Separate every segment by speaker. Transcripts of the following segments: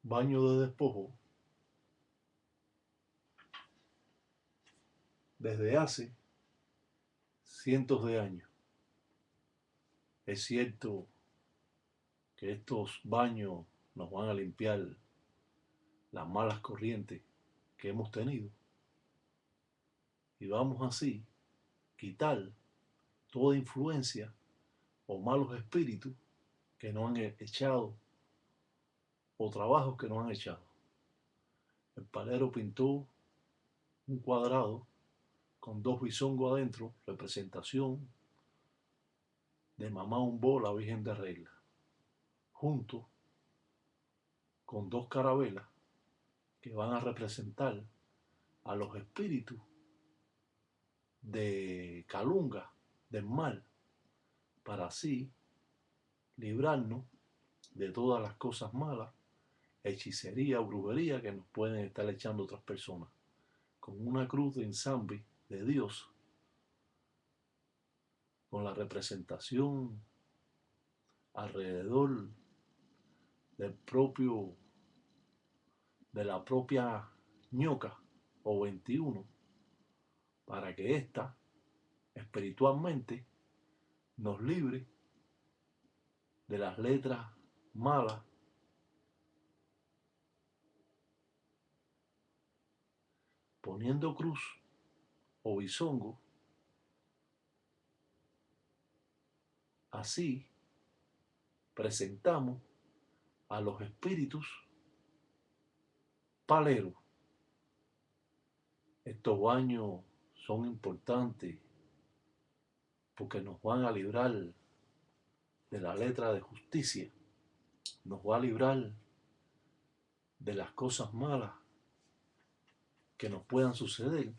Speaker 1: baño de despojo desde hace cientos de años. Es cierto que estos baños nos van a limpiar las malas corrientes que hemos tenido y vamos así quitar toda influencia o malos espíritus que nos han echado o trabajos que nos han echado. El palero pintó un cuadrado con dos bisongos adentro, representación de Mamá Humbó, la Virgen de Regla, junto con dos carabelas que van a representar a los espíritus de Calunga, del mal, para así librarnos de todas las cosas malas, hechicería o brujería que nos pueden estar echando otras personas. Con una cruz de ensamble de Dios, con la representación alrededor del propio, de la propia ñoca o 21, para que ésta espiritualmente nos libre de las letras malas, poniendo cruz o bisongo. Así presentamos a los espíritus paleros. Estos baños son importantes porque nos van a librar de la letra de justicia, nos va a librar de las cosas malas que nos puedan suceder,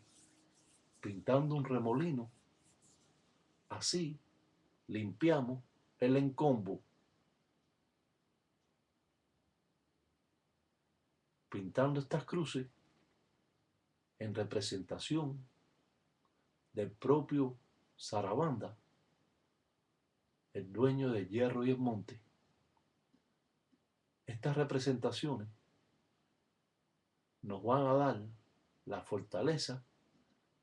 Speaker 1: pintando un remolino. Así limpiamos el encombo, pintando estas cruces en representación del propio Sarabanda, el dueño del hierro y el monte. Estas representaciones nos van a dar la fortaleza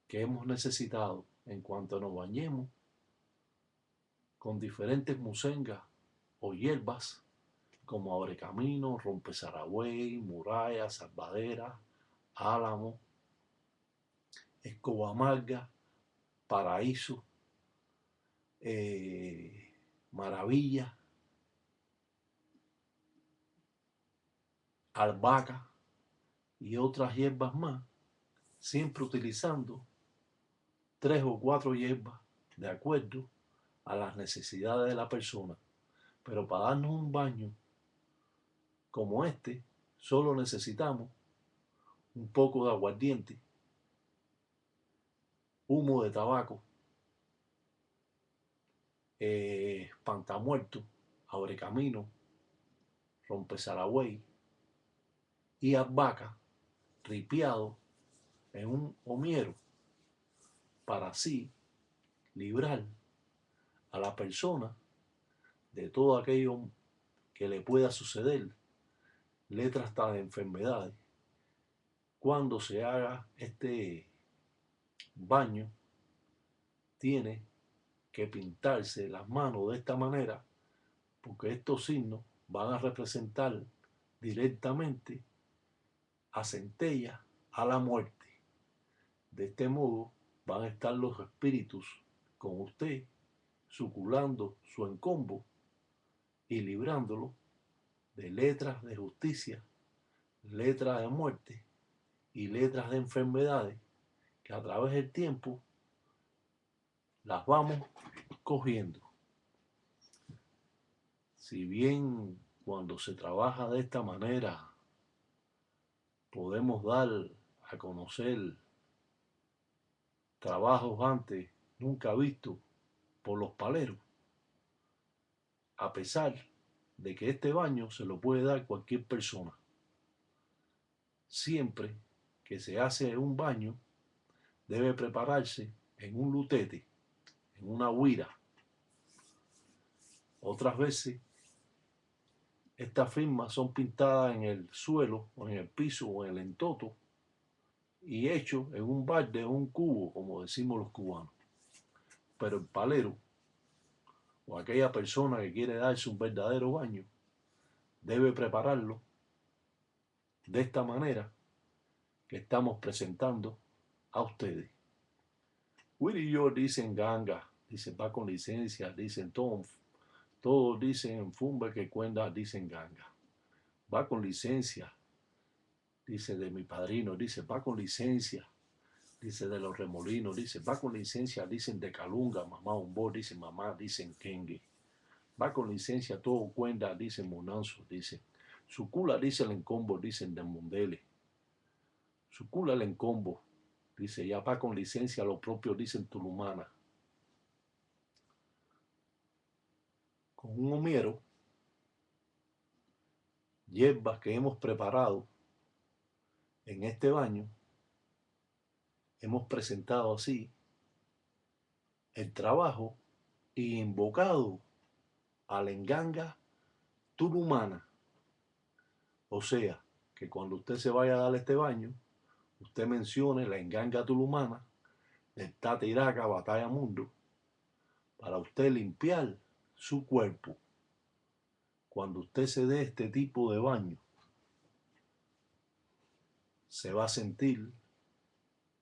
Speaker 1: que hemos necesitado en cuanto nos bañemos con diferentes musengas o hierbas como abrecamino, rompezaragüey, muralla, salvadera, álamo, escoba amarga, paraíso, maravilla, albahaca y otras hierbas más, siempre utilizando 3 o 4 hierbas de acuerdo a las necesidades de la persona. Pero para darnos un baño como este, solo necesitamos un poco de aguardiente, humo de tabaco, pantamuerto, abrecamino, rompezaragüey y albahaca ripiado en un homiero para así librar a la persona de todo aquello que le pueda suceder, letras hasta de enfermedades. Cuando se haga este baño, tiene que pintarse las manos de esta manera, porque estos signos van a representar directamente a centella, a la muerte. De este modo van a estar los espíritus con usted, suculando su encombo y librándolo de letras de justicia, letras de muerte y letras de enfermedades que a través del tiempo las vamos cogiendo. Si bien cuando se trabaja de esta manera podemos dar a conocer trabajos antes nunca vistos por los paleros, a pesar de que este baño se lo puede dar cualquier persona. Siempre que se hace un baño, debe prepararse en un lutete, en una huira. Otras veces Estas firmas son pintadas en el suelo o en el piso o en el entoto y hechos en un balde o un cubo, como decimos los cubanos. Pero el palero o aquella persona que quiere darse un verdadero baño debe prepararlo de esta manera que estamos presentando a ustedes. Willy y yo dicen ganga, dicen va con licencia, dicen Tom, todos dicen Fumbe que cuenta, dicen ganga. Va con licencia, dice de mi padrino, dice va con licencia, dice de los remolinos, dice va con licencia, dicen de Calunga, mamá Umbo, dicen mamá, dicen Kengue. Va con licencia, todo cuenta, dicen Monanzo, dicen. Su cula, dice el encombo, dicen de Mundele. Su cula el encombo, dice ya va con licencia, lo propio dicen Tulumana. Con un homiero, hierbas que hemos preparado en este baño, hemos presentado así el trabajo y invocado a la enganga tulumana. O sea, que cuando usted se vaya a dar este baño, usted mencione la enganga tulumana del Tata Iraca Batalla Mundo para usted limpiar su cuerpo. Cuando usted se dé este tipo de baño, se va a sentir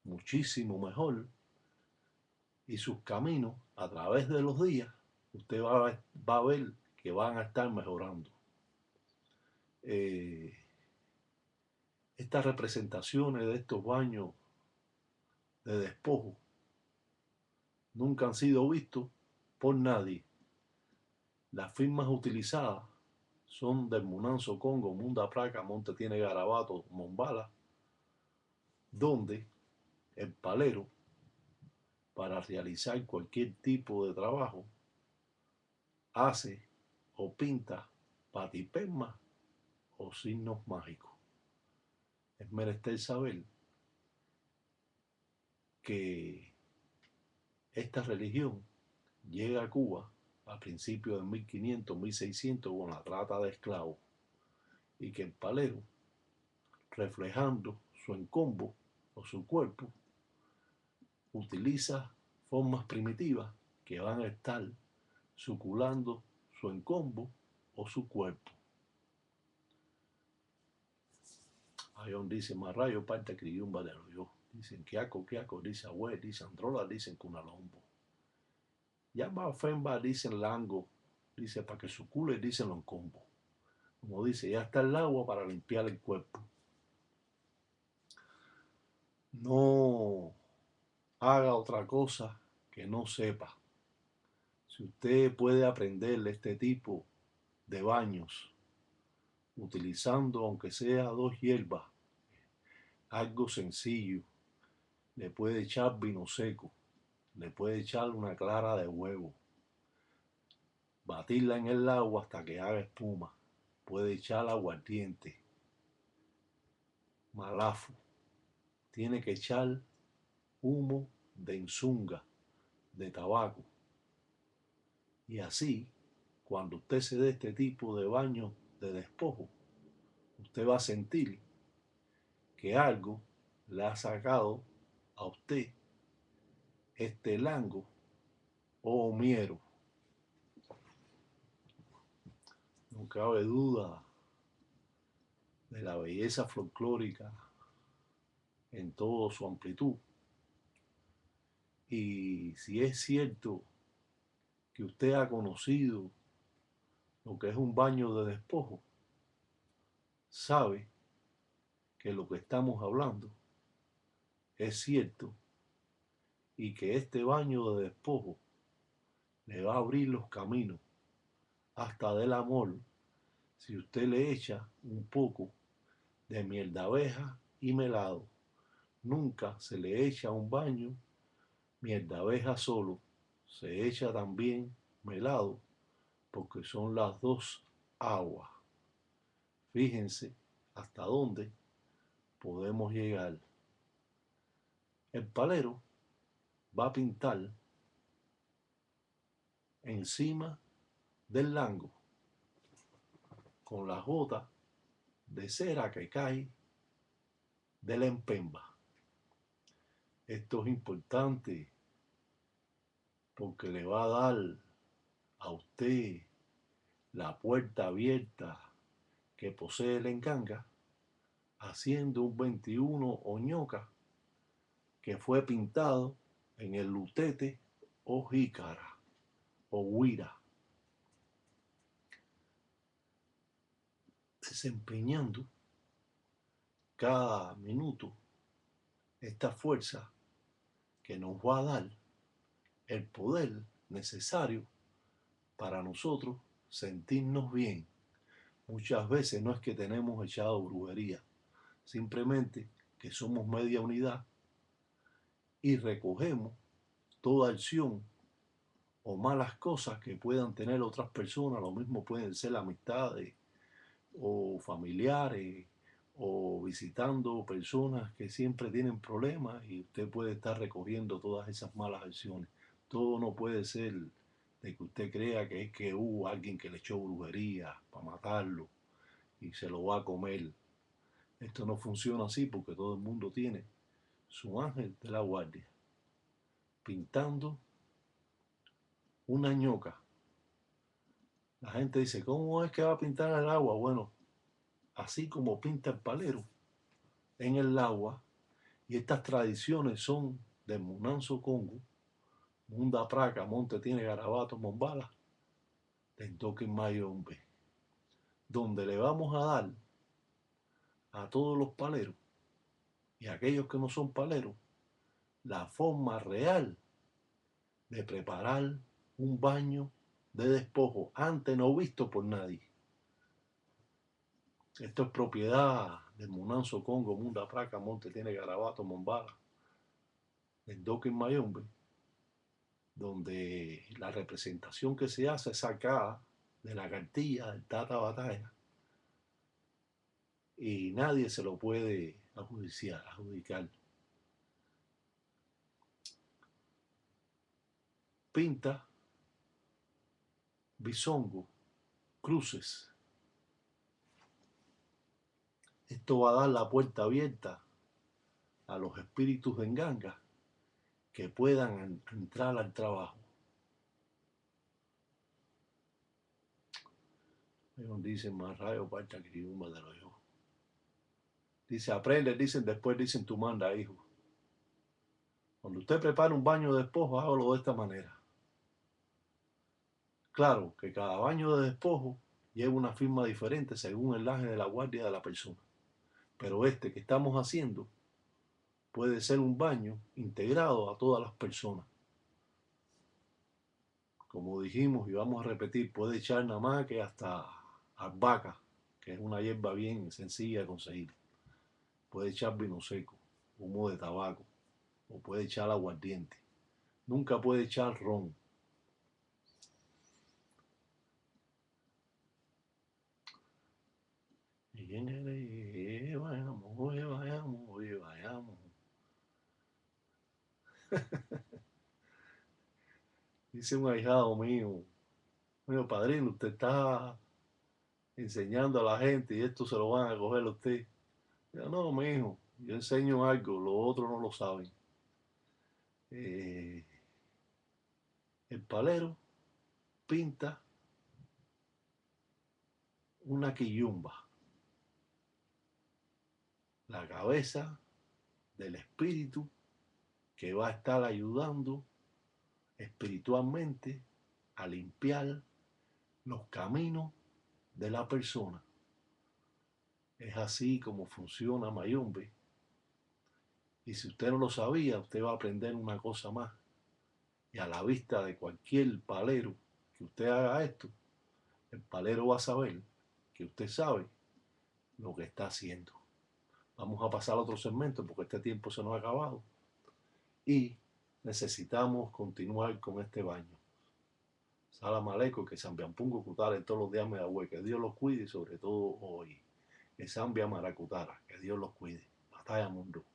Speaker 1: muchísimo mejor y sus caminos a través de los días, usted va a ver que van a estar mejorando. Estas representaciones de estos baños de despojo nunca han sido vistos por nadie. Las firmas utilizadas son del Munanzo Congo, Munda Praca, Monte Tiene Garabato, Mombala, donde el palero, para realizar cualquier tipo de trabajo, hace o pinta patipelmas o signos mágicos. Es menester saber que esta religión llega a Cuba a principios de 1500, 1600 con la trata de esclavos y que el palero, reflejando su encombo o su cuerpo, utiliza formas primitivas que van a estar suculando su encombo o su cuerpo. Ayón dice Marrayo, parte criyumba de yo. Dicen Kiaco, dice Abue, dicen Androla, dicen Cunalombo. Yamba Femba, dicen Lango, dice para que sucule, dicen los encombo. Como dice, ya está el agua para limpiar el cuerpo. No haga otra cosa que no sepa. Si usted puede aprender este tipo de baños utilizando aunque sea 2 hierbas, algo sencillo, le puede echar vino seco, le puede echar una clara de huevo, batirla en el agua hasta que haga espuma, puede echar aguardiente, malafo, tiene que echar humo de enzunga, de tabaco. Y así, cuando usted se dé este tipo de baño de despojo, usted va a sentir que algo le ha sacado a usted este lango o miero. No cabe duda de la belleza folclórica en toda su amplitud. Y si es cierto que usted ha conocido lo que es un baño de despojo, sabe que lo que estamos hablando es cierto y que este baño de despojo le va a abrir los caminos hasta del amor si usted le echa un poco de miel de abeja y melado. Nunca se le echa un baño miel de abeja solo, se echa también melado porque son las dos aguas. Fíjense hasta dónde podemos llegar. El palero va a pintar encima del lango con las gotas de cera que cae de la empemba. Esto es importante porque le va a dar a usted la puerta abierta que posee el enganga, haciendo un 21 oñoca que fue pintado en el lutete o jícara o huira, desempeñando cada minuto esta fuerza que nos va a dar el poder necesario para nosotros sentirnos bien. Muchas veces no es que tenemos echado brujería, simplemente que somos media unidad y recogemos toda acción o malas cosas que puedan tener otras personas. Lo mismo pueden ser amistades o familiares o visitando personas que siempre tienen problemas, y usted puede estar recogiendo todas esas malas acciones. Todo no puede ser de que usted crea que es que hubo alguien que le echó brujería para matarlo y se lo va a comer. Esto no funciona así, porque todo el mundo tiene su ángel de la guardia pintando una ñoca. La gente dice, ¿cómo es que va a pintar el agua? Bueno, así como pinta el palero en el agua. Y estas tradiciones son de Munanzo Congo, Munda Praca, Monte tiene Garabato, Mombala, de Toque Mayombe, donde le vamos a dar a todos los paleros y a aquellos que no son paleros la forma real de preparar un baño de despojo antes no visto por nadie. Esto es propiedad del Munanzo Congo, Munda Praca, Monte tiene Garabato, Mombala, en Toque Mayombe, donde la representación que se hace es sacada de la cartilla del Tata Batalla y nadie se lo puede adjudicar. Pinta, bisongo, cruces. Esto va a dar la puerta abierta a los espíritus de enganga que puedan entrar al trabajo. Dicen más rayo, parta criumba de los hijos. Dice, aprende, dicen, después dicen, tú manda, hijo. Cuando usted prepara un baño de despojo, hágalo de esta manera. Claro que cada baño de despojo lleva una firma diferente según el ángel de la guardia de la persona. Pero este que estamos haciendo puede ser un baño integrado a todas las personas. Como dijimos y vamos a repetir, puede echar nada más que hasta albahaca, que es una hierba bien sencilla de conseguir. Puede echar vino seco, humo de tabaco, o puede echar aguardiente. Nunca puede echar ron. Vayamos. Dice un ahijado mío, bueno, padrino, usted está enseñando a la gente y esto se lo van a coger a usted. Yo, no, mi hijo, yo enseño algo, los otros no lo saben. El palero pinta una quillumba, la cabeza del espíritu que va a estar ayudando espiritualmente a limpiar los caminos de la persona. Es así como funciona Mayombe. Y si usted no lo sabía, usted va a aprender una cosa más. Y a la vista de cualquier palero que usted haga esto, el palero va a saber que usted sabe lo que está haciendo. Vamos a pasar a otro segmento porque este tiempo se nos ha acabado. Y necesitamos continuar con este baño. Salam aleikum, que Sambiampungo Cutara todos los días me da hue, que Dios los cuide y sobre todo hoy. Que Sambia Maracutara, que Dios los cuide. Batalla Mundo.